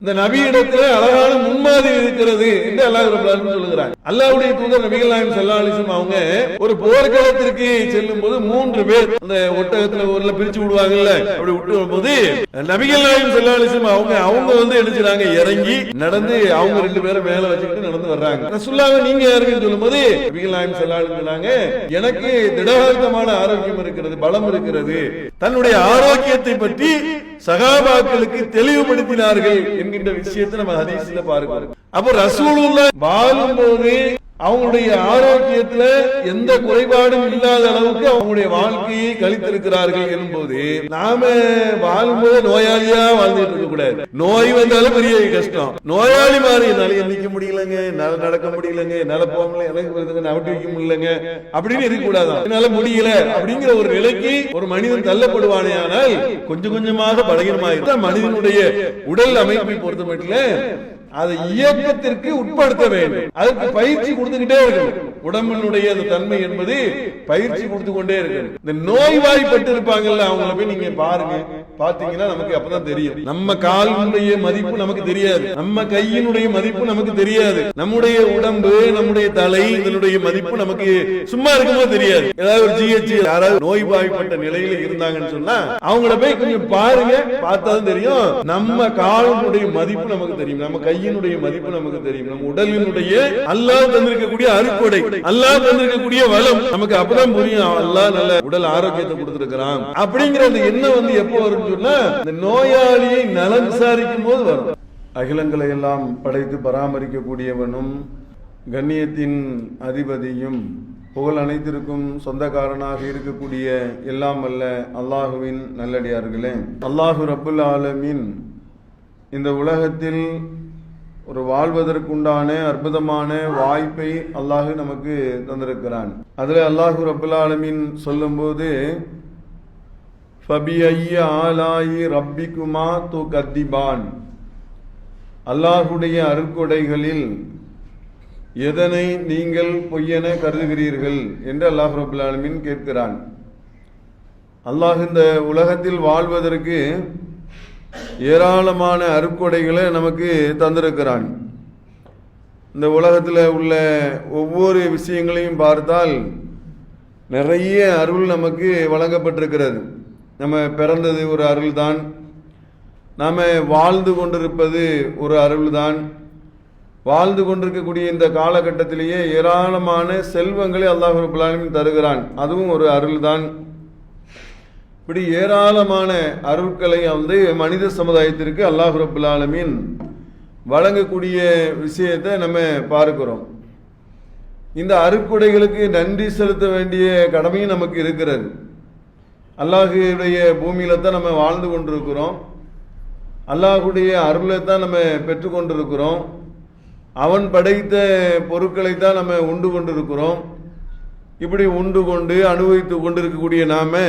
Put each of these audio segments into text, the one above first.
இந்த நபியிடத்திலே அழகான முன்மாதிரி இருக்கிறது என்று அல்லாஹ் ரப்பல் ஆலமீன் சொல்லுகிறார். அல்லாஹ்வுடைய தூதர் நபிகள் நாயகம் ஸல்லல்லாஹு அலைஹி வஸல்லம் அவங்க ஒரு போர்க்களத்திற்கு செல்லும் போது 3 பேர் அந்த ஒட்டகத்துல ஊர்ல பிரிச்சு விடுவாங்கல்ல, அப்படி விட்டு வரும்போது நபிகள் நாயகம் ஸல்லல்லாஹு அலைஹி வஸல்லம் அவங்க வந்து என்ன செய்றாங்க, இறங்கி நடந்து அவங்க 2 பேரை மேல வச்சுக்கிட்டு நடந்து வர்றாங்க. ரசூலுல்லாஹ் நீங்க யாருன்னு சொல்லும்போது நபிகள் நாயகம் ஸல்லல்லாஹு அலைஹி வஸல்லம் சொன்னாங்க, எனக்கு திடகார்த்தமான ஆரோக்கியம் இருக்கிறது, பலம் இருக்கிறது. தன்னுடைய ஆரோக்கியத்தை பற்றி சகாபாக்களுக்கு தெளிவுபடுத்தினார்கள் என்கின்ற விஷயத்தை நம்ம ஹதீஸ்ல பார்க்கிறோம். அப்ப ரசூலுல்லாஹ் வாழும்போது அவங்களுடைய ஆரோக்கியத்துல எந்த குறைபாடும் இல்லாத அளவுக்கு அவங்களுடைய வாழ்க்கையை கழித்திருக்கிறார்கள் என்பது, நாம வாழும்போது நோயாளியா வாழ்ந்துட்டு இருக்க கூடாது. நோய் வந்தாலும் பெரிய கஷ்டம். நோயாளி மாதிரி என்னால எண்ணிக்க முடியலங்க, என்னால நடக்க முடியலங்க, என்னால போக முடியல, எனக்கு நவட்டி வைக்க முடியலங்க அப்படின்னு இருக்கக்கூடாது. என்னால முடியல அப்படிங்கிற ஒரு நிலைக்கு ஒரு மனிதன் தள்ளப்படுவானே, ஆனால் கொஞ்சம் கொஞ்சமாக பலகீனமாக மனிதனுடைய உடல் அமைப்பை பொறுத்த மட்டும் அதை இயக்கத்திற்கு உட்படுத்த வேண்டும். அதுக்கு பயிற்சி கொடுத்துக்கிட்டே இருக்கணும். உடம்பினுடைய அந்த தன்மை என்பது பயிற்சி கொடுத்து கொண்டே இருக்கணும். இந்த நோய்வாய்ப்பட்டு இருப்பாங்கல்ல, அவங்கள போய் நீங்க பாருங்க, பாத்தீங்கன்னா நமக்கு அப்பதான் தெரியும். நம்ம காலினுடைய மதிப்பு நமக்கு தெரியாது, நம்ம கையினுடைய மதிப்பு நமக்கு தெரியாது, நம்முடைய உடம்பு நம்முடைய தலை இதனுடைய மதிப்பு நமக்கு சும்மா இருக்கும்போது தெரியாது. ஏதாவது ஒரு ஜிஹெச் யாராவது நோய்வாய்ப்பட்ட நிலையில இருந்தாங்கன்னு சொன்னா அவங்கள போய் கொஞ்சம் பாருங்க, பார்த்தாதான் தெரியும். நம்ம காலினுடைய மதிப்பு நமக்கு தெரியும், நம்ம கையினுடைய மதிப்பு நமக்கு தெரியும், நம்ம உடலினுடைய அல்லாஹ் தந்திருக்கக்கூடிய அருட்கொடை, அல்லாஹ் தந்திருக்கக்கூடிய வளம் நமக்கு அப்பதான் புரியும். அல்லாஹ் நல்ல உடல் ஆரோக்கியத்தை கொடுத்திருக்கிறான் அப்படிங்கிற அந்த எண்ணம் வந்து எப்போ வரும் சொன்னா, இந்த நோயாளியை நலம் விசாரிக்கும் போது வரும். அகிலங்களை எல்லாம் படைத்து பராமரிக்கக்கூடியவனும் கண்ணியத்தின் அதிபதியும் புகழ் அனைத்திற்கும் சொந்தக்காரனாக இருக்கக்கூடிய எல்லாம் அல்ல அல்லாஹுவின் நல்லடியார்களே, அல்லாஹு ரப்புல் ஆலமீன் இந்த உலகத்தில் ஒரு வாழ்வதற்குண்டான அற்புதமான வாய்ப்பை அல்லாஹ் நமக்கு தந்திருக்கிறான். அதுல அல்லாஹு ரப்புல் ஆலமீன் சொல்லும்போது ஃபபிஐய ஆலாயி ரப்பிக்குமா துகத்திபான், அல்லாஹுடைய அருட்கொடைகளில் எதனை நீங்கள் பொய்யென கருதுகிறீர்கள் என்று அல்லாஹ் ரப்புல் ஆலமீன் கேட்கிறான். அல்லாஹ் இந்த உலகத்தில் வாழ்வதற்கு ஏராளமான அருட்கொடைகளை நமக்கு தந்திருக்கிறான். இந்த உலகத்தில் உள்ள ஒவ்வொரு விஷயங்களையும் பார்த்தால் நிறைய அருள் நமக்கு வழங்கப்பட்டிருக்கிறது. நம்ம பிறந்தது ஒரு அருள் தான், நாம் வாழ்ந்து கொண்டிருப்பது ஒரு அருள் தான். வாழ்ந்து கொண்டிருக்கக்கூடிய இந்த காலகட்டத்திலேயே ஏராளமான செல்வங்களை அல்லாஹ் ரப்பல் ஆலமீன் தருகிறான், அதுவும் ஒரு அருள் தான். இப்படி ஏராளமான அருட்களை வந்து மனித சமுதாயத்திற்கு அல்லாஹ் ரப்பல் ஆலமீன் வழங்கக்கூடிய விஷயத்தை நம்ம பார்க்கிறோம். இந்த அருட்கொடைகளுக்கு நன்றி செலுத்த வேண்டிய கடமையும் நமக்கு இருக்கிறது. அல்லாஹுடைய பூமியில தான் நம்ம வாழ்ந்து கொண்டிருக்கிறோம், அல்லாஹுடைய அருளை தான் நம்ம பெற்றுக்கொண்டிருக்கிறோம், அவன் படைத்த பொருட்களை தான் நம்ம உண்டு கொண்டிருக்கிறோம். இப்படி உண்டு கொண்டு அனுபவித்து கொண்டிருக்கக்கூடிய நாம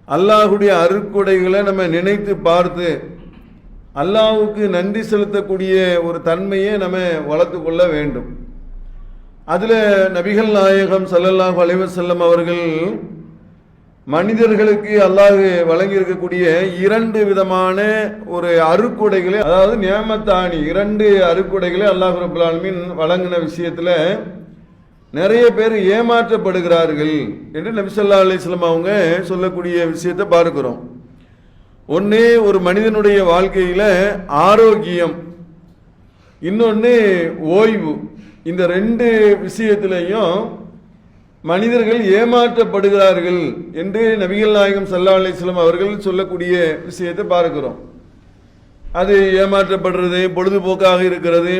அல்லாஹுடைய அருட்கொடைகளை நம்ம நினைத்து பார்த்து அல்லாஹுக்கு நன்றி செலுத்தக்கூடிய ஒரு தன்மையை நம்ம வளர்த்து கொள்ள வேண்டும். அதில் நபிகள் நாயகம் ஸல்லல்லாஹு அலைஹி வஸல்லம் அவர்கள் மனிதர்களுக்கு அல்லாஹ் வழங்கி இருக்கக்கூடிய 2 விதமான ஒரு அருட்கொடைகளை, அதாவது நியமத்தானி 2 அருட்கொடைகளை அல்லாஹ் ரப்பல் ஆலமீன் வழங்கின விஷயத்துல நிறைய பேர் ஏமாற்றப்படுகிறார்கள் என்று நபி ஸல்லல்லாஹு அலைஹி வஸல்லம் அவங்க சொல்லக்கூடிய விஷயத்தை பார்க்கிறோம். ஒன்று, ஒரு மனிதனுடைய வாழ்க்கையில ஆரோக்கியம், இன்னொன்று ஓய்வு. இந்த 2 விஷயத்திலையும் மனிதர்கள் ஏமாற்றப்படுகிறார்கள் என்று நபிகள் நாயகம் ஸல்லல்லாஹு அலைஹி வஸல்லம் அவர்கள் சொல்லக்கூடிய விஷயத்தை பார்க்கிறோம். அது ஏமாற்றப்படுறது, பொழுதுபோக்காக இருக்கிறது,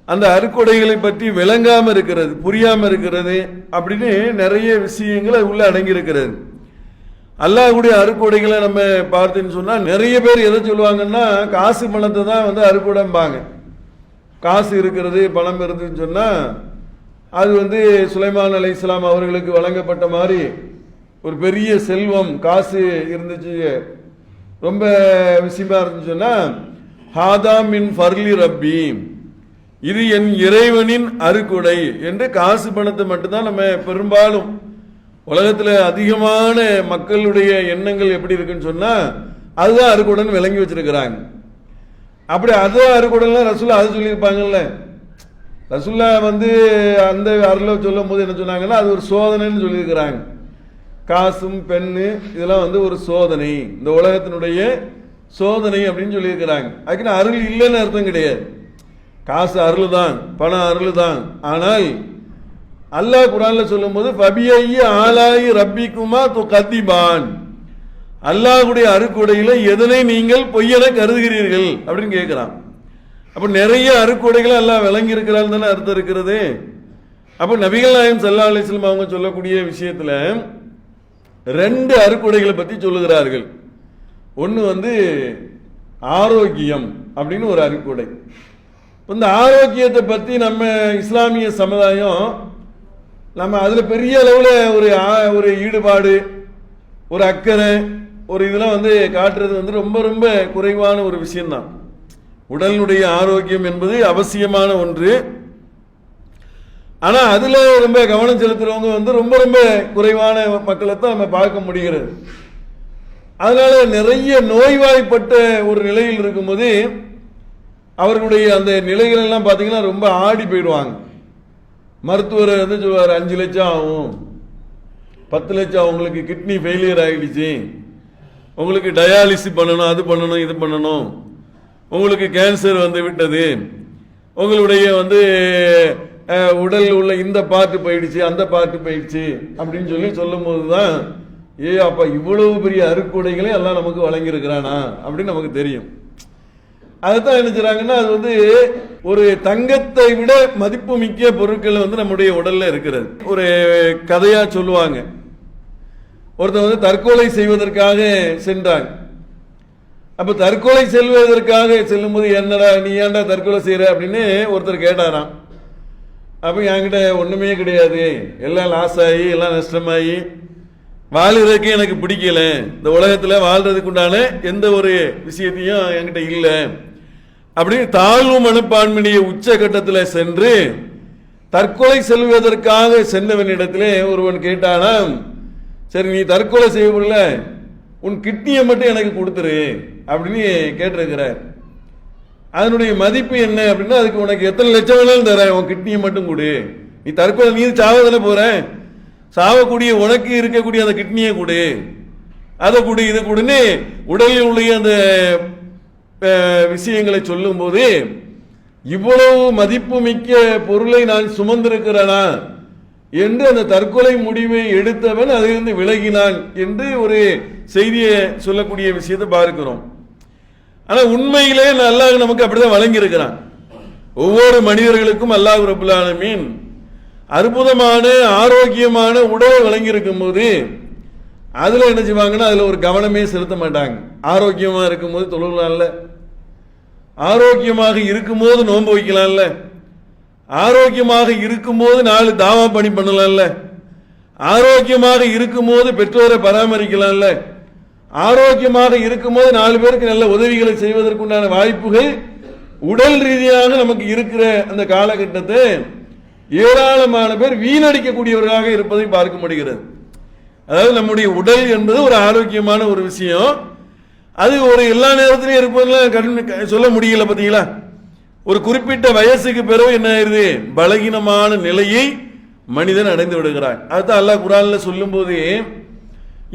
அந்த அருட்கொடைகளை பற்றி விளங்காம இருக்கிறது, புரியாம இருக்கிறது, அப்படின்னு நிறைய விஷயங்கள் உள்ள அடங்கி இருக்கிறது. அல்லாஹ்வுடைய அருட்கொடைகளை நம்ம பார்த்துன்னு சொன்னா நிறைய பேர் எதை சொல்லுவாங்கன்னா, காசு பணத்தை தான் வந்து அருட்கொடைம்பாங்க. காசு இருக்கிறது, பணம் இருந்துன்னு சொன்னா அது வந்து சுலைமான் அலைஹிஸ்ஸலாம் அவர்களுக்கு வழங்கப்பட்ட மாதிரி ஒரு பெரிய செல்வம், காசு இருந்துச்சு, ரொம்ப விஷயமா இருந்துச்சு சொன்னா, ஹாதா மின் ஃபர்லி ரப்பி, இது என் இறைவனின் அருட்கொடை என்று காசு பணத்தை மட்டும்தான் நம்ம பெரும்பாலும் உலகத்தில் அதிகமான மக்களுடைய எண்ணங்கள் எப்படி இருக்குன்னு சொன்னா அதுதான் அருட்கொடைன்னு விளங்கி வச்சிருக்கிறாங்க. அப்படி அது அருக்குடைலாம் ரசூல்லா அது சொல்லியிருப்பாங்கல்ல. ரசூல்லா அந்த அருளை சொல்லும் போது என்ன சொன்னாங்கன்னா, அது ஒரு சோதனைன்னு சொல்லியிருக்கிறாங்க. காசும் பெண்ணு இதெல்லாம் ஒரு சோதனை, இந்த உலகத்தினுடைய சோதனை அப்படின்னு சொல்லியிருக்கிறாங்க. அதுக்குன்னு அருள் இல்லைன்னு அர்த்தம் கிடையாது. காசு அருள் தான், பணம் அருள் தான். ஆனால் அல்லாஹ் குர்ஆன்ல சொல்லும் போது ஃபபியையி ஆலாயி ரப்பிக்குமா துகதிபான், அல்லாஹ்வுடைய அருக்குடையில எதனை நீங்கள் பொய்யென கருதுகிறீர்கள் அப்படின்னு கேட்கிறான். அப்ப நிறைய அருக்குடைகளை அல்லாஹ் விளங்கி இருக்கிறான்னு தானே அர்த்தம் இருக்கிறது. அப்ப நபிகள் நாயகம் ஸல்லல்லாஹு அலைஹி வஸல்லம் அவங்க சொல்லக்கூடிய விஷயத்துல 2 அருக்குடைகளை பத்தி சொல்லுகிறார்கள். ஒன்னு ஆரோக்கியம் அப்படின்னு ஒரு அருக்குடை. இந்த ஆரோக்கியத்தை பத்தி நம்ம இஸ்லாமிய சமுதாயம் நம்ம அதுல பெரிய அளவுல ஒரு ஈடுபாடு, ஒரு அக்கறை, ஒரு இதெல்லாம் காட்டுறது ரொம்ப ரொம்ப குறைவான ஒரு விஷயம்தான். உடலுடைய ஆரோக்கியம் என்பது அவசியமான ஒன்று. ஆனா அதுல ரொம்ப கவனம் செலுத்துறவங்க ரொம்ப ரொம்ப குறைவான மக்களை தான் நம்ம பார்க்க முடிகிறது. அதனால நிறைய நோய்வாய்ப்பட்ட ஒரு நிலையில் இருக்கும்போது அவர்களுடைய அந்த நிலைகள் எல்லாம் பார்த்தீங்கன்னா ரொம்ப ஆடி போயிடுவாங்க. மருத்துவர் சொல்லுவார் 5 லட்சம் ஆகும், 10 லட்சம், உங்களுக்கு கிட்னி ஃபெயிலியர் ஆகிடுச்சு, உங்களுக்கு டயாலிசிஸ் பண்ணணும், அது பண்ணணும், இது பண்ணணும், உங்களுக்கு கேன்சர் விட்டது, உங்களுடைய உடல் உள்ள இந்த பார்ட்டு போயிடுச்சு, அந்த பார்ட்டு போயிடுச்சு அப்படின்னு சொல்லும் போதுதான் அப்ப இவ்வளவு பெரிய அருக்குடைகளை எல்லாம் நமக்கு வழங்கியிருக்கிறானா அப்படின்னு நமக்கு தெரியும். அதுதான் என்ன செய்றாங்கன்னா, அது ஒரு தங்கத்தை விட மதிப்பு மிக்க பொருட்கள் நம்முடைய உடல்ல இருக்கிறது. ஒரு கதையா சொல்லுவாங்க. ஒருத்தர் தற்கொலை செய்வதற்காக சென்றாங்க. அப்ப தற்கொலை செல்வதற்காக செல்லும் போது, என்னடா நீ ஏன்டா தற்கொலை செய்யற அப்படின்னு ஒருத்தர் கேட்டாராம். அப்ப என்கிட்ட ஒண்ணுமே கிடையாது, எல்லாம் லாஸ் ஆகி எல்லாம் நஷ்டமாயி வாழ்றதுக்கு எனக்கு பிடிக்கல, இந்த உலகத்துல வாழ்றதுக்கு உண்டான எந்த ஒரு விஷயத்தையும் என்கிட்ட இல்லை அப்படின்னு தாழ்வு மனப்பான்மைய உச்சகட்டத்தில் சென்று தற்கொலை செல்வதற்காக சென்றவனிடத்திலே ஒருவன் கேட்டானாம், சரி நீ தற்கொலை செய்யல, உன் கிட்னியை மட்டும் எனக்கு கொடுத்துரு அப்படின்னு கேட்டிருக்கிறார். அதனுடைய மதிப்பு என்ன அப்படின்னா, அதுக்கு உனக்கு எத்தனை லட்சம் வேணாலும் தர, உன் கிட்னியை மட்டும் கொடு, நீ தற்கொலை நீ சாவதானே போற, சாவக்கூடிய உனக்கு இருக்கக்கூடிய அந்த கிட்னியை கொடு, அதை கொடு, இதை கொடுன்னு உடலில் உள்ள அந்த விஷயங்களை சொல்லும் போது, இவ்வளவு மதிப்பு மிக்க பொருளை நான் சுமந்திருக்கிறேனா என்று அந்த தற்கொலை முடிவை எடுத்தவன் அதிலிருந்து விலகினான் என்று ஒரு செய்தியை சொல்லக்கூடிய விஷயத்தை பார்க்கிறோம். ஆனா உண்மையிலே அல்லாஹ் நமக்கு அப்படிதான் வழங்கி இருக்கிறான். ஒவ்வொரு மனிதர்களுக்கும் அல்லாஹ் ரப்பல் ஆலமீன் அற்புதமான ஆரோக்கியமான உடலை வழங்கி இருக்கும் போது அதுல என்ன செய்வாங்கன்னா, அதுல ஒரு கவனமே செலுத்த மாட்டாங்க. ஆரோக்கியமா இருக்கும் போது தொழுகலாம்ல, ஆரோக்கியமாக இருக்கும் போது நோன்பு வைக்கலாம்ல, ஆரோக்கியமாக இருக்கும் போது 4 தாவா பணி பண்ணலாம்ல, ஆரோக்கியமாக இருக்கும் போது பெற்றோரை பராமரிக்கலாம்ல, ஆரோக்கியமாக இருக்கும் போது 4 பேருக்கு நல்ல உதவிகளை செய்வதற்குண்டான வாய்ப்புகள் உடல் ரீதியாக நமக்கு இருக்கிற அந்த காலகட்டத்தை ஏராளமான பேர் வீணடிக்கக்கூடியவர்களாக இருப்பதை பார்க்க முடிகிறது. அதாவது நம்முடைய உடல் என்பது ஒரு ஆரோக்கியமான ஒரு விஷயம். அது ஒரு எல்லா நேரத்திலையும் இருப்பதெல்லாம் சொல்ல முடியல. பார்த்தீங்களா, ஒரு குறிப்பிட்ட வயசுக்கு பிறகு என்ன ஆயிருது, பலகீனமான நிலையை மனிதன் அடைந்து விடுகிறான். அதுதான் அல்லாஹ் குர்ஆன்ல சொல்லும் போது,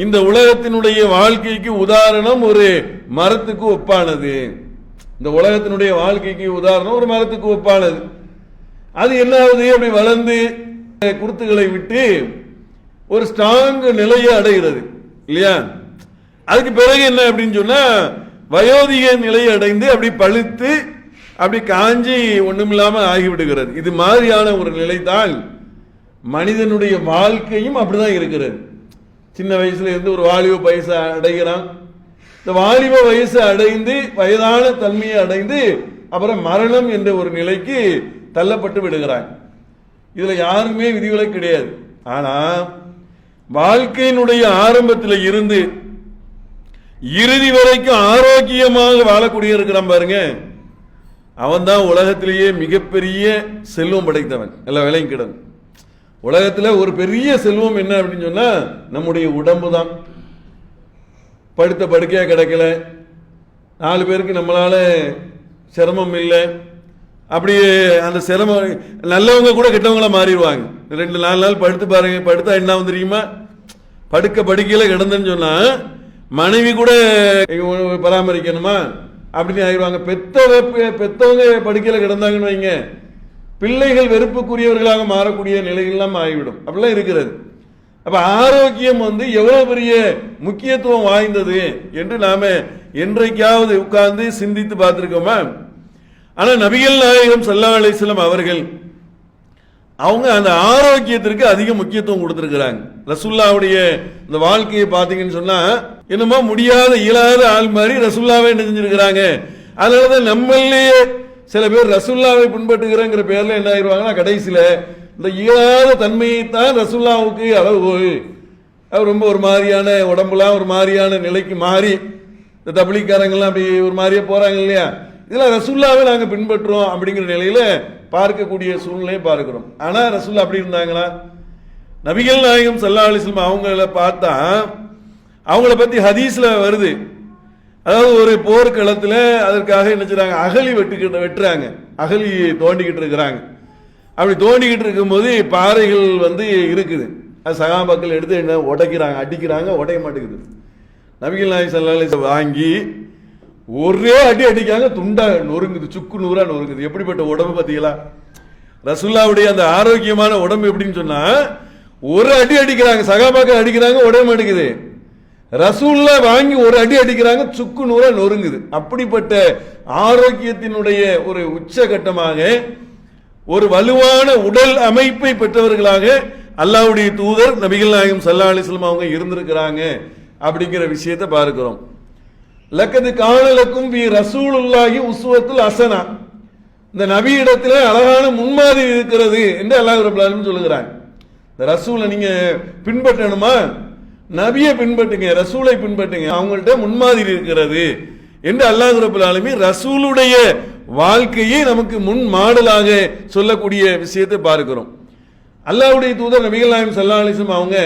இந்த உலகத்தினுடைய வாழ்க்கைக்கு உதாரணம் ஒரு மரத்துக்கு ஒப்பானது. இந்த உலகத்தினுடைய வாழ்க்கைக்கு உதாரணம் ஒரு மரத்துக்கு ஒப்பானது. அது என்ன ஆகுது, அப்படி வளர்ந்து குருத்துகளை விட்டு ஒரு ஸ்ட்ராங் நிலையை அடைகிறது இல்லையா. அதுக்கு பிறகு என்ன அப்படின்னு சொன்னா, வயோதிக நிலையை அடைந்து அப்படி பழுத்து அப்படி காஞ்சி ஒண்ணுமில்லாம ஆகிவிடுகிறது. இது மாதிரியான ஒரு நிலைதான் மனிதனுடைய வாழ்க்கையும் அப்படிதான் இருக்கிறது. சின்ன வயசுல இருந்து ஒரு வாலிப வயசை அடைகிறான். இந்த வாலிப வயசை அடைந்து வயதான தன்மையை அடைந்து அப்புறம் மரணம் என்ற ஒரு நிலைக்கு தள்ளப்பட்டு விடுகிறான். இதுல யாருமே விதிவிலக்கு கிடையாது. ஆனா வாழ்க்கையினுடைய ஆரம்பத்தில் இருந்து இறுதி வரைக்கும் ஆரோக்கியமாக வாழக்கூடிய இருக்கிறான் பாருங்க, அவன் தான் உலகத்திலேயே மிகப்பெரிய செல்வம் படைத்தவன். எல்லாம் விலையும் கிடந்து உலகத்துல ஒரு பெரிய செல்வம் என்ன அப்படின்னு சொன்னா, நம்முடைய உடம்பு தான். படுத்த படுக்கையா கிடக்கல, 4 பேருக்கு நம்மளால சிரமம் இல்லை. அப்படியே அந்த சிரமம் நல்லவங்க கூட கெட்டவங்களா மாறிடுவாங்க. 2-4 நாள் படுத்து பாருங்க, படுத்தா என்ன தெரியுமா, படுக்கையில கிடந்தேன்னு சொன்னா மனைவி கூட பராமரிக்கணுமா அப்படின்னு ஆயிடுவாங்க. பெத்தவங்க படுக்கையில கிடந்தாங்கன்னு வைங்க, பிள்ளைகள் வெறுப்புக்குரியவர்களாக மாறக்கூடிய நிலைகள்லாம் ஆகிவிடும். அப்படிலாம் இருக்கிறது. அப்ப ஆரோக்கியம் எவ்வளவு பெரிய முக்கியத்துவம் வாய்ந்தது என்று நாம என்றைக்காவது உட்கார்ந்து சிந்தித்து பார்த்திருக்கோமா? ஆனா நபிகள் நாயகம் ஸல்லல்லாஹு அலைஹி வஸல்லம் அவர்கள் அவங்க அந்த ஆரோக்கியத்திற்கு அதிக முக்கியத்துவம் கொடுத்திருக்கிறாங்க. ரசூலுல்லாஹ்வுடைய இந்த வாழ்க்கையை பார்த்தீங்கன்னு சொன்னா என்னமோ முடியாத இயலாத ஆள் மாதிரி ரசூலுல்லாஹ்வை என்ன செஞ்சிருக்கிறாங்க. அதனாலதான் நம்மளையே சில பேர் ரசூலுல்லாஹ்வை பின்பற்றுகிறங்கிற பேர்ல என்ன ஆயிடுவாங்கன்னா கடைசியில இந்த இயலாத தன்மையைத்தான் ரசூலுல்லாஹ்வுக்கு அளவுகோல். அவர் ரொம்ப ஒரு மாதிரியான உடம்புலாம் ஒரு மாதிரியான நிலைக்கு மாறி இந்த தப்லீக்காரங்கெல்லாம் அப்படி ஒரு மாதிரியே போறாங்க இல்லையா, இதெல்லாம் ரசூலுல்லாஹ்வை நாங்க பின்பற்றுறோம் அப்படிங்கிற நிலையில பார்க்கக்கூடிய சூழ்நிலையை பார்க்கிறோம். ஆனா ரசூலுல்லாஹ் அப்படி இருந்தாங்களா? நபிகள் நாயகம் ஸல்லல்லாஹு அலைஹி வஸல்லம் அவங்கள பார்த்தா அவங்கள பத்தி ஹதீஸ்ல வருது. அதாவது ஒரு போர்க்களத்துல அதற்காக என்ன செய்றாங்க, அகழி வெட்டுறாங்க, அகழி தோண்டிக்கிட்டு இருக்கிறாங்க. அப்படி தோண்டிக்கிட்டு இருக்கும்போது பாறைகள் இருக்குது. அது சகாபாக்கள் எடுத்து என்ன உடைக்கிறாங்க, அடிக்கிறாங்க, உடைய மாட்டேங்குது. நபிகள் நாயகம் ஸல்லல்லாஹு அலைஹி வஸல்லம் வாங்கி ஒரே அடி அடிக்காங்க, துண்டா நொறுங்குது, சுக்கு நூறா நொறுங்குது. எப்படிப்பட்ட உடம்பு பார்த்தீங்களா? ரசூலுல்லாஹ்வுடைய அந்த ஆரோக்கியமான உடம்பு எப்படின்னு சொன்னா ஒரு அடி அடிக்கிறாங்க, சகாபாக்கள் அடிக்கிறாங்க, உடைய மாட்டேங்குது. ரசூலுல்லாஹ் வாங்கி ஒரு அடி அடிக்கிறாங்க, சுக்கு நூறா நொறுங்குது. அப்படிப்பட்ட ஆரோக்கியத்தினுடைய ஒரு உச்சகட்டமாக ஒரு வலுவான உடல் அமைப்பை பெற்றவர்களாக அல்லாஹ்வுடைய தூதர் நபிகள் நாயகம் ஸல்லல்லாஹு அலைஹி வஸல்லம் அவங்க இருந்திருக்கிறாங்க அப்படிங்கிற விஷயத்தை பார்க்கிறோம். லக்கது கானலக்கும் பி ரசூலுல்லாஹி உஸ்வத்துல் ஹஸனா, இந்த நபியிடத்திலே அழகான முன்மாதிரி இருக்கிறது என்று அல்லாஹ் ரப்பல் ஆலமீன் சொல்லுகிறாங்க. இந்த ரசூலை நீங்க பின்பற்றணுமா, நபியை பின்பற்றுங்க, ரசூலை பின்பற்றுங்க, அவங்கள்ட்ட முன்மாதிரி இருக்கிறது என்று அல்லாஹ் ரப்பல் ஆலமீன் ரசூலுடைய வாழ்க்கையை நமக்கு முன் மாடலாக சொல்லக்கூடிய விஷயத்தை பார்க்கிறோம். அல்லாஹ்வுடைய தூதர் நபிகள் நாயகம் ஸல்லல்லாஹு அலைஹி வஸல்லம் அவங்க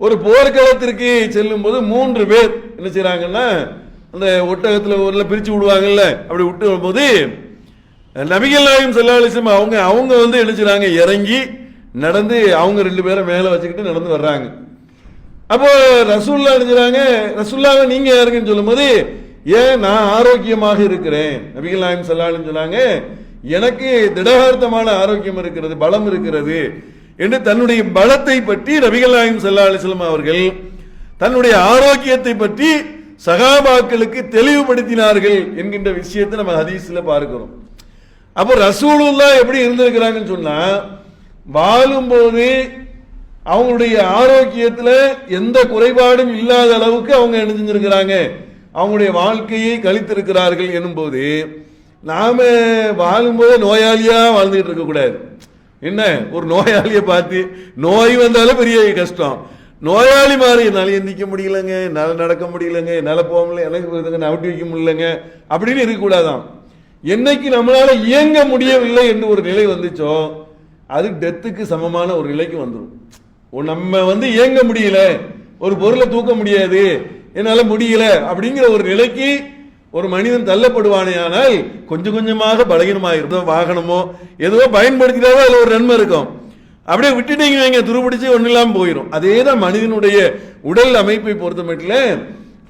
ஒரு போர்க்களத்திற்கு செல்லும் போது 3 பேர் என்ன செய்யறாங்கன்னா அந்த ஒட்டகத்துல ஊர்ல பிரிச்சு விடுவாங்கல்ல, அப்படி விட்டு போது நபிகள் நாயகம் ஸல்லல்லாஹு அலைஹி வஸல்லம் அவங்க என்ன செய்றாங்க, இறங்கி நடந்து அவங்க 2 பேரை மேல வச்சுக்கிட்டு நடந்து வர்றாங்க. அப்போ ரசூலுல்லாஹ் என்ன செய்றாங்க, ரசூலுல்லாஹ் நீங்க யாருங்கன்னு சொல்லும் போது ஏன் நான் ஆரோக்கியமாக இருக்கிறேன், நபிகள் நாயகம் ஸல்லல்லாஹு அலைஹி வஸல்லம் சொன்னாங்க எனக்கு திடகார்த்தமான ஆரோக்கியம் இருக்கிறது, பலம் இருக்கிறது என்று தன்னுடைய பலத்தை பற்றி நபிகள் நாயகம் ஸல்லல்லாஹு அலைஹி வஸல்லம் அவர்கள் தன்னுடைய ஆரோக்கியத்தை பற்றி சகாபாக்களுக்கு தெளிவுபடுத்தினார்கள் என்கின்ற விஷயத்தை நம்ம ஹதீஸ்ல பார்க்கிறோம். அப்போ ரசூலுல்லாஹ் எப்படி இருந்திருக்கிறாங்கன்னு சொன்னா வாழும்போது அவங்களுடைய ஆரோக்கியத்துல எந்த குறைபாடும் இல்லாத அளவுக்கு அவங்க என்ன செஞ்சிருக்கிறாங்க, அவங்களுடைய வாழ்க்கையை கழித்திருக்கிறார்கள் எனும் போது நாம வாழும்போது நோயாளியா வாழ்ந்துட்டு இருக்க கூடாது. என்ன ஒரு நோயாளியை பார்த்து நோய் வந்தாலும் பெரிய கஷ்டம், நோயாளி மாதிரி என்னால எந்திக்க முடியலங்க, என்னால நடக்க முடியலங்க, என்னால போக முடியல, எனக்கு நவட்டி வைக்க முடியலங்க அப்படின்னு இருக்கக்கூடாதான். என்னைக்கு நம்மளால இயங்க முடியவில்லை என்று ஒரு நிலை வந்துச்சோ அது டெத்துக்கு சமமான ஒரு நிலைக்கு வந்துடும். நம்ம இயங்க முடியல, ஒரு பொருளை தூக்க முடியாது, என்னால முடியல அப்படிங்கிற ஒரு நிலைக்கு ஒரு மனிதன் தள்ளப்படுவானே, ஆனால் கொஞ்சம் கொஞ்சமாக பலகீனமாயிருக்கும். வாகனமோ ஏதோ பயன்படுத்தினாவே அதுல ஒரு நன்மை இருக்கும், அப்படியே விட்டுட்டீங்க வைங்க துருப்பிடிச்சு ஒன்னும் இல்லாம போயிடும். அதேதான் மனிதனுடைய உடல் அமைப்பை பொறுத்த மட்டும்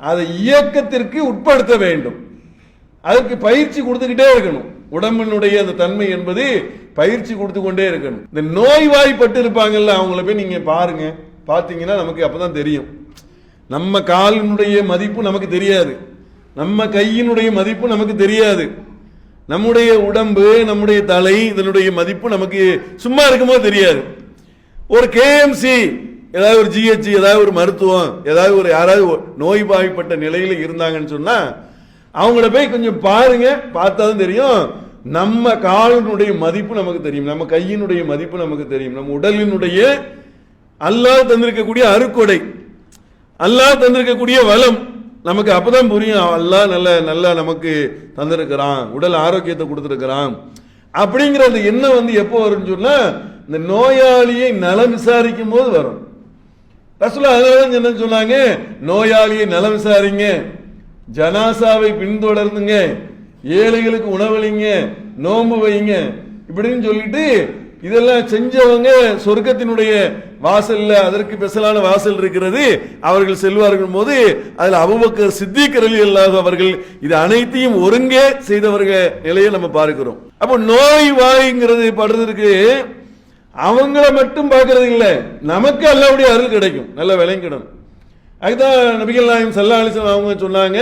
அதை இயக்கத்திற்கு உட்படுத்த வேண்டும், அதற்கு பயிற்சி கொடுத்துக்கிட்டே இருக்கணும். உடம்பினுடைய அந்த தன்மை என்பது பயிற்சி கொடுத்து கொண்டே இருக்கணும். இந்த நோய்வாய்ப்பட்டு இருப்பாங்கல்ல அவங்கள போய் நீங்க பாருங்க, பார்த்தீங்கன்னா நமக்கு அப்பதான் தெரியும் நம்ம காலினுடைய மதிப்பு நமக்கு தெரியாது, நம்ம கையினுடைய மதிப்பு நமக்கு தெரியாது, நம்முடைய உடம்பு நம்முடைய தலை இதனுடைய மதிப்பு நமக்கு சும்மா இருக்கும்போது தெரியாது. ஒரு கேஎம்சி ஏதாவது ஒரு ஜிஹெச் ஏதாவது ஒரு மருத்துவம் ஏதாவது ஒரு யாராவது நோய்வாய்ப்பட்ட நிலையில இருந்தாங்கன்னு சொன்னா அவங்கள போய் கொஞ்சம் பாருங்க, பார்த்தாதான் தெரியும் நம்ம காலினுடைய மதிப்பு நமக்கு தெரியும், நம்ம கையினுடைய மதிப்பு நமக்கு தெரியும், நம்ம உடலினுடைய அல்லாஹ் தந்திருக்கக்கூடிய அருக்கொடை, அல்லாஹ் தந்திருக்கக்கூடிய வளம் நமக்கு அப்பதான் புரியும். அல்லாஹ் நல்லா நமக்கு தந்திருக்கிறான், உடல் ஆரோக்கியத்தை கொடுத்திருக்கிறான் அப்படிங்கிற அந்த எண்ணம் எப்போ வரும்னு சொன்னா இந்த நோயாளியை நலம் விசாரிக்கும் போது வரும். ரசூலுல்லாஹ் அதனால என்ன சொன்னாங்க, நோயாளியை நலம் விசாரிங்க, ஜனாசாவை பின்தொடர்ந்துங்க, ஏழைகளுக்கு உணவளிங்க, நோம்பு வைங்க இப்படின்னு சொல்லிட்டு இதெல்லாம் செஞ்சவங்க சொர்க்கத்தினுடைய வாசல்ல அதற்கு ஸ்பெஷலான வாசல் இருக்கிறது, அவர்கள் செல்வார்கள் போது அதுல அபூபக்கர் சித்திக் ரலியல்லாஹு அவர்கள் இது அனைத்தையும் ஒருங்கே செய்தவர்கள் நிலையை நம்ம பார்க்கிறோம். அப்போ நோய் வாய்ங்கிறது படுறதுக்கு அவங்கள மட்டும் பார்க்கறது இல்லை, நமக்கு அல்லாஹ்வுடைய அருள் கிடைக்கும், நல்ல விளங்கிடும். அதுதான் நபிகள் நாயகம் ஸல்லல்லாஹு அலைஹி வஸல்லம் அவங்க சொன்னாங்க,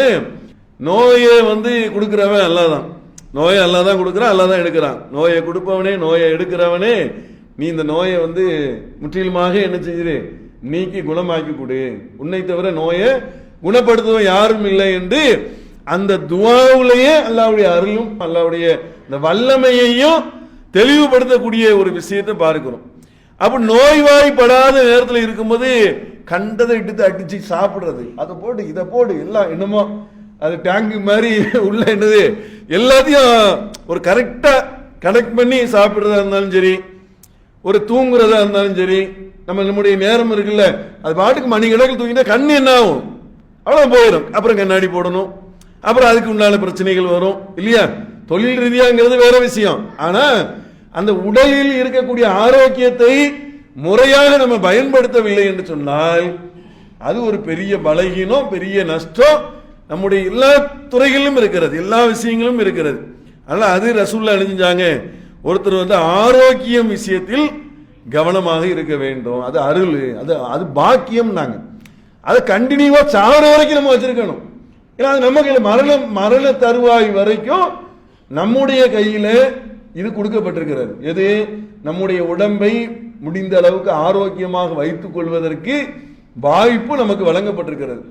நோயை கொடுக்கிறவன் அல்லாஹ் தான், நோயை அல்லாஹ் தான் கொடுக்குறான், அல்லாஹ் தான் எடுக்கிறான். நோயை கொடுப்பவனே, நோயை எடுக்கிறவனே, நீ இந்த நோயை முற்றிலுமாக என்ன செஞ்சிரு, நீக்கி குணமாக்கி கொடு, உன்னை தவிர நோயை குணப்படுத்துவன் யாரும் இல்லை என்று அந்த துஆவுலயே அல்லாஹ்வுடைய அருளும் அல்லாஹ்வுடைய இந்த வல்லமையையும் தெளிவுபடுத்தக்கூடிய ஒரு விஷயத்தை பார்க்கிறோம். அப்ப நோய்வாய்ப்படாத நேரத்தில் இருக்கும்போது கண்டதை எடுத்து அடிச்சு சாப்பிடுறது, அதை போட்டு இதை போடு எல்லாம் என்னமோ அது டேங்கு மாதிரி உள்ள என்னது எல்லாத்தையும் ஒரு கரெக்டா கனெக்ட் பண்ணி சாப்பிடுறதா இருந்தாலும் சரி, ஒரு தூங்குறதா இருந்தாலும் சரி, நம்முடைய நேரம் இருக்குல்ல அது பாட்டுக்கு மணிக்கணக்கில் தூங்கினா கண்ணு என்ன ஆகும், அவ்வளவு போயிடும். அப்புறம் கண்ணாடி போடணும், அப்புறம் அதுக்கு உண்டான பிரச்சனைகள் வரும் இல்லையா. தொழில் ரீதியாங்கிறது வேற விஷயம். ஆனா அந்த உடலில் இருக்கக்கூடிய ஆரோக்கியத்தை முறையாக நம்ம பயன்படுத்தவில்லை என்று சொன்னால் அது ஒரு பெரிய பலகீனம், பெரிய நஷ்டம் நம்முடைய எல்லா துறைகளிலும் இருக்கிறது, எல்லா விஷயங்களும் இருக்கிறது. அதனால அது ரசூலுல்லாஹ் அணிஞ்சாங்க, ஒருத்தர் ஆரோக்கியம் விஷயத்தில் கவனமாக இருக்க வேண்டும், அது அருள், அது பாக்கியம். நாங்க அதை கண்டினியூவா சாவர வரைக்கும் நம்ம வச்சிருக்கணும். ஏன்னா அது நம்ம கையில மரண தருவாய் வரைக்கும் நம்முடைய கையில இது கொடுக்கப்பட்டிருக்கிறது. எது, நம்முடைய உடம்பை முடிந்த அளவுக்கு ஆரோக்கியமாக வைத்துக் கொள்வதற்கு வாய்ப்பு நமக்கு வழங்கப்பட்டிருக்கிறது.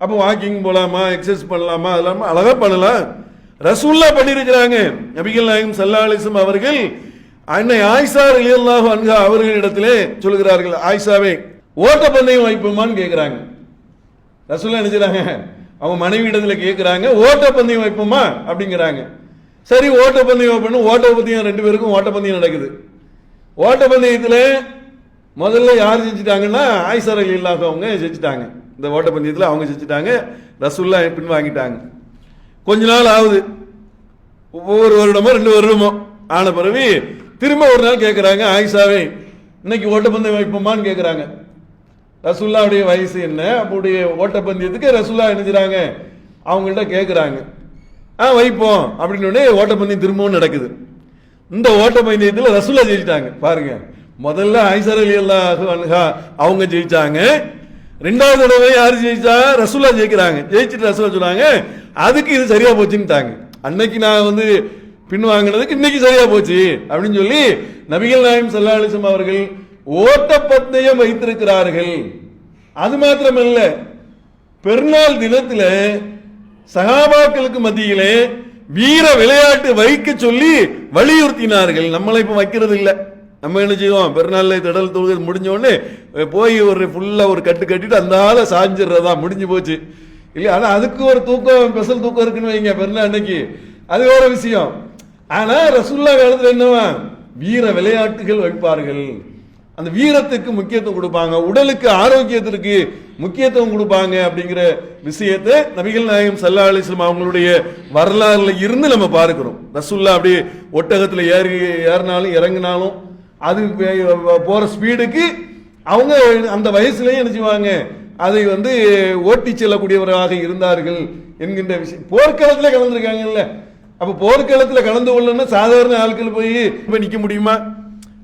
அப்போ வாக்கிங் போலாமா, எக்ஸசைஸ் பண்ணலாமா, அதெல்லாம் அழகா பண்ணலாம். ரசூலுல்லாஹ் பண்ணியிருக்கிறாங்க. நபிகள் நாயகம் ஸல்லல்லாஹு அலைஹி வஸல்லம் அவர்கள் அன்னை ஆயிஷா ரலியல்லாஹு அன்ஹா அவர்களிடத்திலே சொல்கிறார்கள், ஆயிஷாவே ஓட்டப்பந்தயம் வைப்போமான்னு கேட்கிறாங்க. ரசூலுல்லாஹ் என்ன செய்றாங்க, அவங்க மனைவி இடத்துல கேட்கிறாங்க, ஓட்டப்பந்தயம் வைப்போமா அப்படிங்கிறாங்க. சரி ஓட்டப்பந்தயம் பண்ணு, ஓட்டப்பந்தயம் ரெண்டு பேருக்கும் ஓட்டப்பந்தயம் நடக்குது. ஓட்டப்பந்தயத்தில் முதல்ல யார் செஞ்சுட்டாங்கன்னா ஆயிஷா ரலியல்லாஹு அவங்க செஞ்சுட்டாங்க. இந்த ஓட்டப்பந்தயத்தில் அவங்க செஞ்சுட்டாங்க, ரசூலுல்லாஹ் பின் வாங்கிட்டாங்க. கொஞ்ச நாள் ஆகுது, ஒவ்வொரு வருடமோ 2 வருடமோ ஆன பிறகு திரும்ப ஒரு நாள் கேட்கிறாங்க, ஆயிஷாவே இன்னைக்கு ஓட்டப்பந்தயம் வைப்போமான்னு கேட்கிறாங்க. ரசூலுல்லாஹ்வுடைய வயசு என்ன, அப்படியே ஓட்டப்பந்தயத்துக்கு ரசூலுல்லாஹ் நினைச்சாங்க, அவங்கள்ட்ட கேட்கிறாங்க. வைப்போம் அப்படின்னு ஓட்டப்பந்தயம் திரும்பவும் நடக்குது. இந்த ஓட்டப்பந்தயத்தில் ரசூலுல்லாஹ் ஜெயிச்சிட்டாங்க. பாருங்க, முதல்ல ஆயிஷா ரலியல்லாஹு அன்ஹா அவங்க ஜெயிச்சாங்க, 2வது தடவை யாரு ஜெயிச்சா, ரசூலுல்லாஹ் ஜெயிக்கிறாங்க. ஜெயிச்சிட்டு ரசூலுல்லாஹ் சொன்னாங்க, அதுக்கு இது சரியா போச்சுன்னுட்டாங்க. அன்னைக்கு நான் பின் வாங்கினதுக்கு இன்னைக்கு சரியா போச்சு அப்படின்னு சொல்லி நபிகள் நாயகம் ஸல்லல்லாஹு அலைஹி வஸல்லம் அவர்கள் ஓட்டப்பந்தயம் வைத்திருக்கிறார்கள். அது மாத்திரமல்ல, பெருநாள் தினத்தில் சஹாபாக்களுக்கு மத்தியிலே வீர விளையாட்டு வைக்க சொல்லி வலியுறுத்தினார்கள். நம்மளை இப்ப வைக்கிறது இல்லை. நம்ம என்ன செய்வோம், பெருநாள்ல திடல் தொழுகை முடிஞ்ச உடனே போய் ஒரு ஃபுல்லா ஒரு கட்டு கட்டிட்டு அந்த ஆளை சாஞ்சிடுறதா முடிஞ்சு போச்சு இல்லையா. ஆனா அதுக்கு ஒரு தூக்கம், ஸ்பெஷல் தூக்கம் இருக்குன்னு வைங்க பெருநாள் அன்னைக்கு, அது வேற விஷயம். ஆனா ரசூலுல்லாஹ் காலத்துல என்னவா, வீர விளையாட்டுகள் வைப்பார்கள், அந்த வீரத்துக்கு முக்கியத்துவம் கொடுப்பாங்க, உடலுக்கு ஆரோக்கியத்திற்கு முக்கியத்துவம் கொடுப்பாங்க அப்படிங்கிற விஷயத்தை நபிகள் நாயகம் ஸல்லல்லாஹு அலைஹி வஸல்லம் அவங்களுடைய வரலாறுல இருந்து நம்ம பார்க்கிறோம். ரசூலுல்லாஹ் அப்படியே ஒட்டகத்துல ஏறினாலும் இறங்கினாலும் அது போற ஸ்பீடுக்கு அவங்க அந்த வயசுலயே என்ன செய்வாங்க, அதை ஓட்டி செல்லக்கூடியவராக இருந்தார்கள் என்கின்ற விஷயம். போர்க்களத்துல கலந்துருக்காங்கல்ல, அப்ப போர்க்களத்துல கலந்து கொள்ளணும்னா சாதாரண ஆட்கள் போய் நிக்க முடியுமா?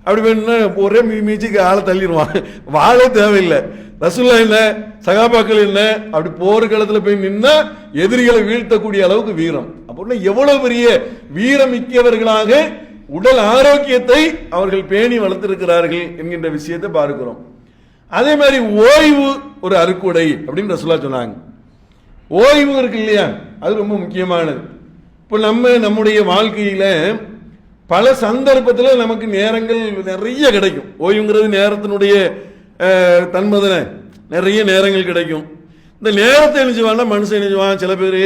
அப்படி வேணும்னா ஒரே மீச்சுக்கு ஆளை தள்ளிடுவான், வாழே தேவையில்லை. ரசூலுல்லாஹ் என்ன, சகாபாக்கள் என்ன, அப்படி போர்க்களத்துல போய் நின்னா எதிரிகளை வீழ்த்தக்கூடிய அளவுக்கு வீரம். அப்படின்னா எவ்வளவு பெரிய வீரமிக்கவர்களாக உடல் ஆரோக்கியத்தை அவர்கள் பேணி வளர்த்திருக்கிறார்கள் என்கின்ற விஷயத்தை பார்க்கிறோம். அதே மாதிரி ஓய்வு ஒரு அருக்குடை அப்படின்னு ரசூலுல்லாஹ் சொன்னாங்க. ஓய்வு இருக்கு இல்லையா, அது ரொம்ப முக்கியமானது. இப்போ நம்முடைய வாழ்க்கையில பல சந்தர்ப்பத்தில் நமக்கு நேரங்கள் நிறைய கிடைக்கும். ஓய்வுங்கிறது நேரத்தினுடைய தன்மதனை, நிறைய நேரங்கள் கிடைக்கும். இந்த நேரத்தை என்ன செய்வான்னா மனுஷன் என்ன செய்வான், சில பேர்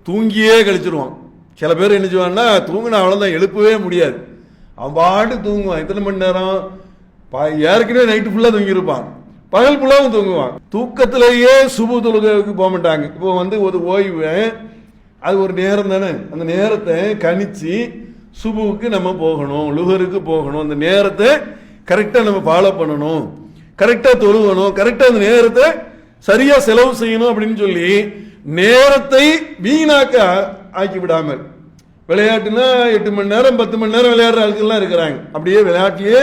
தூங்கியே கழிச்சிருவான். சில பேர் என்ன செய்வான்னா தூங்கினா அவ்வளோதான், எழுப்பவே முடியாது, அவன் பாட்டு தூங்குவான். எத்தனை மணி நேரம், ஏற்கனவே நைட்டு ஃபுல்லாக தூங்கியிருப்பான், பகல் ஃபுல்லாகவும் தூங்குவான். தூக்கத்திலேயே சுபு தொழுகைக்கு போக மாட்டாங்க. இப்போ ஒரு ஓய்வு அது ஒரு நேரம் தானே. அந்த நேரத்தை கணிச்சு சுபுவுக்கு நம்ம போகணும், லுகருக்கு போகணும், அந்த நேரத்தை கரெக்டா நம்ம ஃபாலோ பண்ணணும், கரெக்டா தொழுகணும், கரெக்டா அந்த நேரத்தை சரியா செலவு செய்யணும் அப்படின்னு சொல்லி நேரத்தை வீணாக்க ஆக்கி விடாமல். விளையாட்டுனா 8 மணி நேரம் 10 மணி நேரம் விளையாடுற ஆட்கள்லாம் இருக்கிறாங்க. அப்படியே விளையாட்டுலயே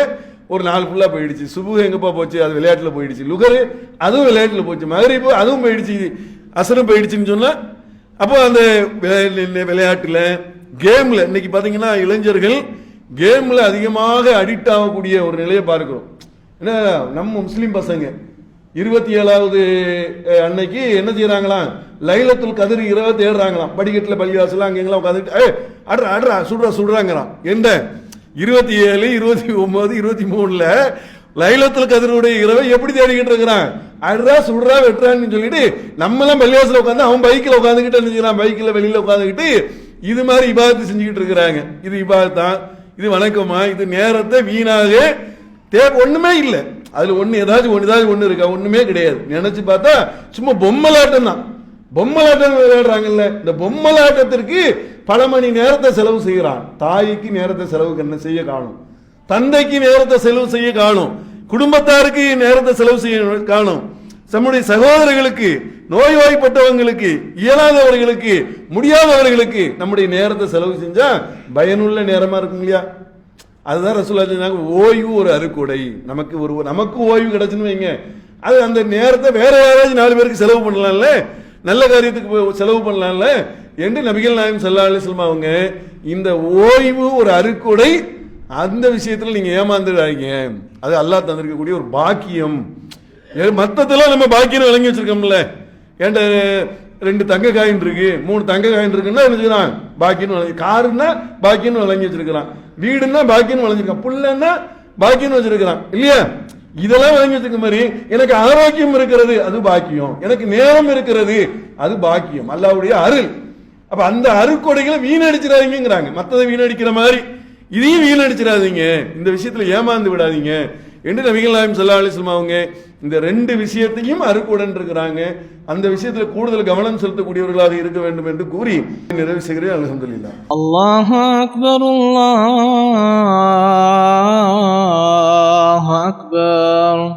ஒரு நாள் ஃபுல்லா போயிடுச்சு. சுபு எங்கப்பா போச்சு, அது விளையாட்டுல போயிடுச்சு. லுகரு அதுவும் விளையாட்டுல போச்சு. மகரிபு அதுவும் போயிடுச்சு. அசரும் போயிடுச்சுன்னு சொன்னா அப்போ அந்த விளையாட்டுல கேம்ல இன்னைக்கு பாத்தீங்கன்னா இளைஞர்கள் கேம்ல அதிகமாக அடிக்ட் ஆகக்கூடிய ஒரு நிலையை பார்க்கிறோம். என்ன நம்ம முஸ்லீம் பசங்க 27வது அன்னைக்கு என்ன செய்யறாங்களாம், லைலத்துல் கதிர் இரவு தேடுறாங்களாம். படிக்கட்டுல பள்ளிவாசல அங்கெல்லாம் உட்காந்துட்டு ஆடுறா சுடுறாங்களாம். என்ன 27, 29, 23ல லைலத்துல் கதிருடைய இரவை எப்படி தேடிக்கிட்டு இருக்கிறான், அட்ரா சுடுறா வெட்டுறான்னு சொல்லிட்டு நம்ம எல்லாம் பள்ளிவாசல உட்காந்து அவன் பைக்கில் உட்காந்துக்கிட்டு என்ன செய்யறான், பைக்கில் வெளியில உட்காந்துக்கிட்டு இது மாதிரி இபாதத்து செஞ்சுக்கிட்டு இருக்கிறாங்க. இது இபாதத்தா, இது வணக்கமா, இது நேரத்தை வீணாக ஒண்ணுமே இல்லை. அதுல ஏதாச்சும் ஒண்ணு இருக்கா, ஒண்ணுமே கிடையாது. நினைச்சு பார்த்தா சும்மா பொம்மலாட்டம் தான். பொம்மலாட்டம் விளையாடுறாங்கல்ல, இந்த பொம்மலாட்டத்திற்கு பல மணி நேரத்தை செலவு செய்யறான். தாய்க்கு நேரத்தை செலவு என்ன செய்ய காணும், தந்தைக்கு நேரத்தை செலவு செய்ய காணும், குடும்பத்தாருக்கு நேரத்தை செலவு செய்ய காணும், நம்முடைய சகோதரர்களுக்கு, நோய்வாய்ப்பட்டவங்களுக்கு, இயலாதவர்களுக்கு, முடியாதவர்களுக்கு நம்முடைய நேரத்தை செலவு செஞ்சா பயனுள்ள நேரமா இருக்கும் இல்லையா? அதுதான் ரசூலுல்லாஹி சொன்னாங்க, ஓய்வு ஒரு அருக்கொடை. நமக்கு ஓய்வு கிடைச்சுன்னு வைங்க, அது அந்த நேரத்தை வேற யாராவது 4 பேருக்கு செலவு பண்ணலாம்ல, நல்ல காரியத்துக்கு செலவு பண்ணலாம்ல என்று நபிகள் நாயகம் ஸல்லல்லாஹு அலைஹி வஸல்லம் அவங்க இந்த ஓய்வு ஒரு அருக்கொடை, அந்த விஷயத்துல நீங்க ஏமாந்துடாதீங்க. அது அல்லாஹ் தந்திருக்கக்கூடிய ஒரு பாக்கியம். மத்ததெல்லாம் நம்ம பாக்கியம் வழங்கி வச்சிருக்கோம்ல. ஏன்டா 2 தங்க காயின் இருக்கு, 3 தங்க காயின் இருக்குன்னா என்ன செய்யறான், பாக்கியம். காருன்னா பாக்கியம் வழங்கி வச்சிருக்கிறான், வீடுன்னா பாக்கியம் வழங்கிருக்கான், புள்ளன்னா பாக்கியம் வச்சிருக்கிறான் இல்லையா? இதெல்லாம் வழங்கி வச்சிருக்க மாதிரி எனக்கு ஆரோக்கியம் இருக்கிறது அது பாக்கியம், எனக்கு நேரம் இருக்கிறது அது பாக்கியம், அல்லாஹ்வுடைய அருள். அப்ப அந்த அருட்கொடைகளை வீணடிச்சிடாதீங்கிறாங்க. மத்ததை வீணடிக்கிற மாதிரி இதையும் வீணடிச்சிடாதீங்க, இந்த விஷயத்துல ஏமாந்து விடாதீங்க என்று நபிகள் நாயகம் ஸல்லல்லாஹு அலைஹி வஸல்லம் அவங்க இந்த 2 விஷயத்தையும் அருக்குடன் இருக்கிறாங்க. அந்த விஷயத்துல கூடுதல் கவனம் செலுத்தக்கூடியவர்களாக இருக்க வேண்டும் என்று கூறி நிறைவு செய்கிறேன். அல்ஹம்துலில்லாஹ். அல்லாஹு அக்பர், அல்லாஹு அக்பர்.